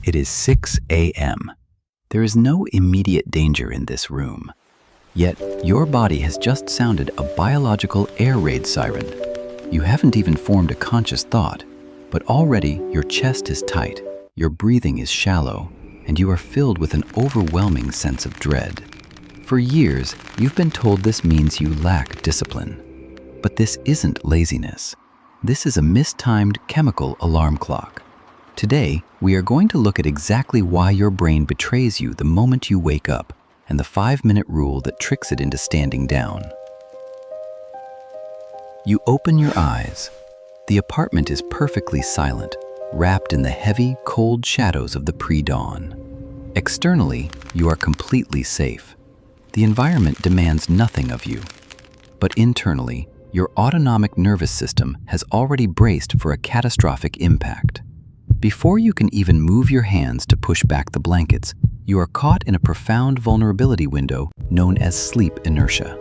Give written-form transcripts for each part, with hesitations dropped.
It is 6 a.m. There is no immediate danger in this room. Yet, your body has just sounded a biological air raid siren. You haven't even formed a conscious thought, but already your chest is tight, your breathing is shallow, and you are filled with an overwhelming sense of dread. For years, you've been told this means you lack discipline. But this isn't laziness. This is a mistimed chemical alarm clock. Today, we are going to look at exactly why your brain betrays you the moment you wake up, and the 5-minute rule that tricks it into standing down. You open your eyes. The apartment is perfectly silent, wrapped in the heavy, cold shadows of the pre-dawn. Externally, you are completely safe. The environment demands nothing of you. But internally, your autonomic nervous system has already braced for a catastrophic impact. Before you can even move your hands to push back the blankets, you are caught in a profound vulnerability window known as sleep inertia.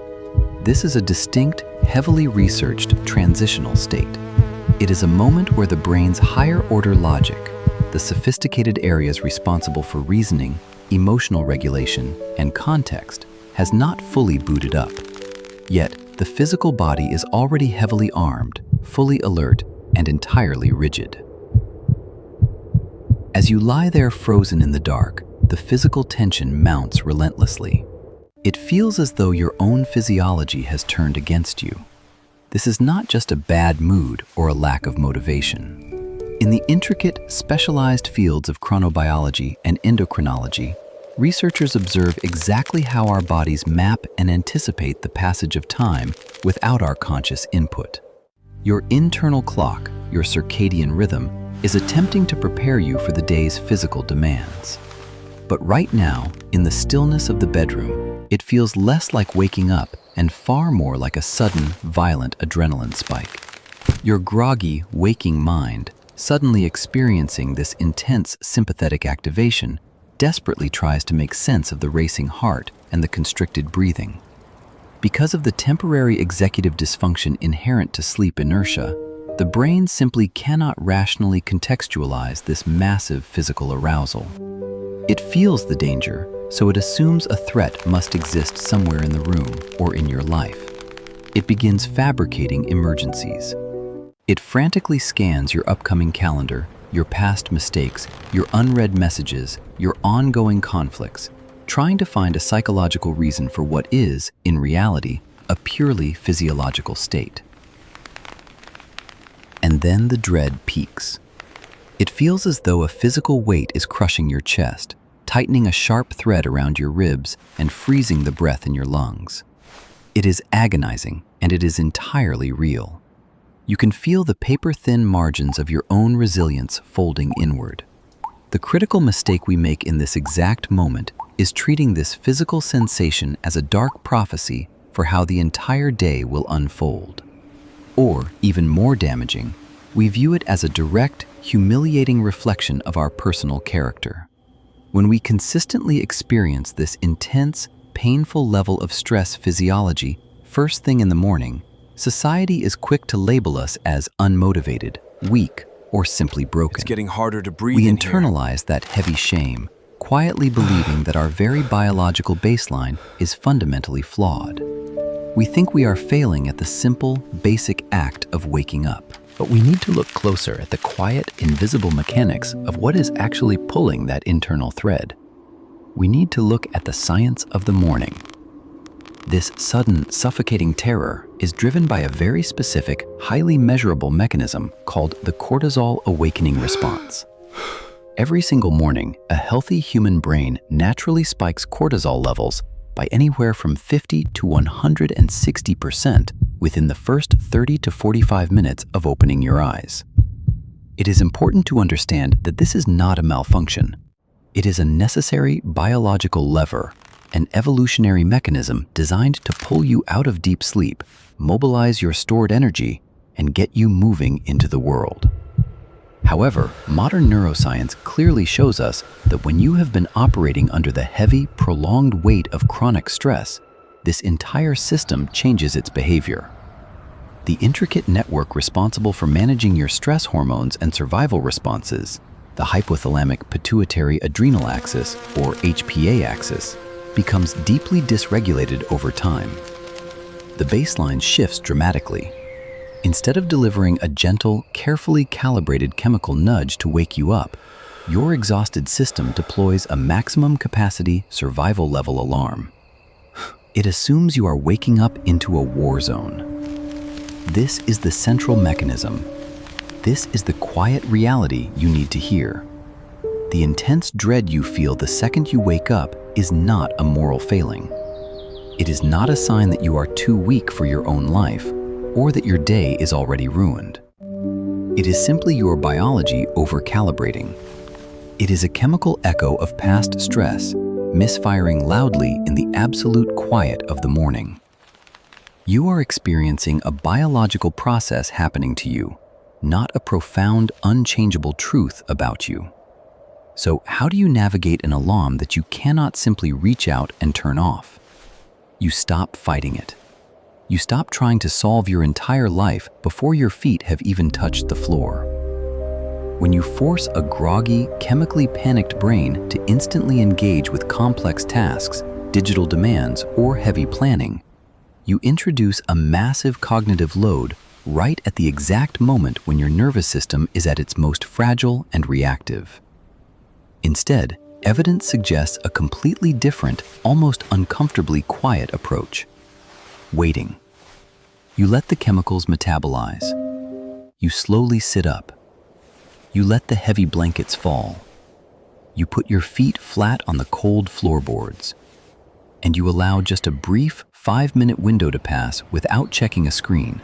This is a distinct, heavily researched transitional state. It is a moment where the brain's higher-order logic, the sophisticated areas responsible for reasoning, emotional regulation, and context, has not fully booted up. Yet, the physical body is already heavily armed, fully alert, and entirely rigid. As you lie there frozen in the dark, the physical tension mounts relentlessly. It feels as though your own physiology has turned against you. This is not just a bad mood or a lack of motivation. In the intricate, specialized fields of chronobiology and endocrinology, researchers observe exactly how our bodies map and anticipate the passage of time without our conscious input. Your internal clock, your circadian rhythm, is attempting to prepare you for the day's physical demands. But right now, in the stillness of the bedroom, it feels less like waking up and far more like a sudden, violent adrenaline spike. Your groggy, waking mind, suddenly experiencing this intense sympathetic activation, desperately tries to make sense of the racing heart and the constricted breathing. Because of the temporary executive dysfunction inherent to sleep inertia, the brain simply cannot rationally contextualize this massive physical arousal. It feels the danger, so it assumes a threat must exist somewhere in the room or in your life. It begins fabricating emergencies. It frantically scans your upcoming calendar, your past mistakes, your unread messages, your ongoing conflicts, trying to find a psychological reason for what is, in reality, a purely physiological state. And then the dread peaks. It feels as though a physical weight is crushing your chest, tightening a sharp thread around your ribs and freezing the breath in your lungs. It is agonizing, and it is entirely real. You can feel the paper-thin margins of your own resilience folding inward. The critical mistake we make in this exact moment is treating this physical sensation as a dark prophecy for how the entire day will unfold. Or, even more damaging, we view it as a direct, humiliating reflection of our personal character. When we consistently experience this intense, painful level of stress physiology first thing in the morning, society is quick to label us as unmotivated, weak, or simply broken. It's getting harder to breathe We in internalize that heavy shame, quietly believing that our very biological baseline is fundamentally flawed. We think we are failing at the simple, basic act of waking up. But we need to look closer at the quiet, invisible mechanics of what is actually pulling that internal thread. We need to look at the science of the morning. This sudden, suffocating terror is driven by a very specific, highly measurable mechanism called the Cortisol Awakening Response. Every single morning, a healthy human brain naturally spikes cortisol levels by anywhere from 50 to 160% within the first 30 to 45 minutes of opening your eyes. It is important to understand that this is not a malfunction. It is a necessary biological lever, an evolutionary mechanism designed to pull you out of deep sleep, mobilize your stored energy, and get you moving into the world. However, modern neuroscience clearly shows us that when you have been operating under the heavy, prolonged weight of chronic stress, this entire system changes its behavior. The intricate network responsible for managing your stress hormones and survival responses, the hypothalamic pituitary adrenal axis, or HPA axis, becomes deeply dysregulated over time. The baseline shifts dramatically. Instead of delivering a gentle, carefully calibrated chemical nudge to wake you up, your exhausted system deploys a maximum capacity survival level alarm. It assumes you are waking up into a war zone. This is the central mechanism. This is the quiet reality you need to hear. The intense dread you feel the second you wake up is not a moral failing. It is not a sign that you are too weak for your own life or that your day is already ruined. It is simply your biology over-calibrating. It is a chemical echo of past stress, misfiring loudly in the absolute quiet of the morning. You are experiencing a biological process happening to you, not a profound, unchangeable truth about you. So how do you navigate an alarm that you cannot simply reach out and turn off? You stop fighting it. You stop trying to solve your entire life before your feet have even touched the floor. When you force a groggy, chemically panicked brain to instantly engage with complex tasks, digital demands, or heavy planning, you introduce a massive cognitive load right at the exact moment when your nervous system is at its most fragile and reactive. Instead, evidence suggests a completely different, almost uncomfortably quiet approach. Waiting. You let the chemicals metabolize. You slowly sit up. You let the heavy blankets fall. You put your feet flat on the cold floorboards. And you allow just a brief 5-minute window to pass without checking a screen,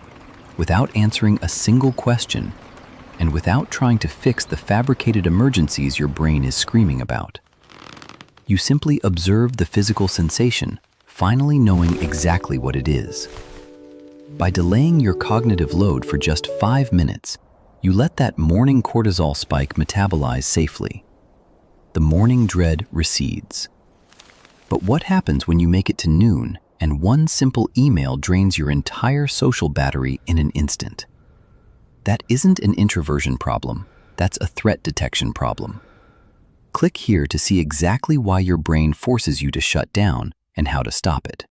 without answering a single question, and without trying to fix the fabricated emergencies your brain is screaming about. You simply observe the physical sensation, finally knowing exactly what it is. By delaying your cognitive load for just 5 minutes, you let that morning cortisol spike metabolize safely. The morning dread recedes. But what happens when you make it to noon and one simple email drains your entire social battery in an instant? That isn't an introversion problem, that's a threat detection problem. Click here to see exactly why your brain forces you to shut down and how to stop it.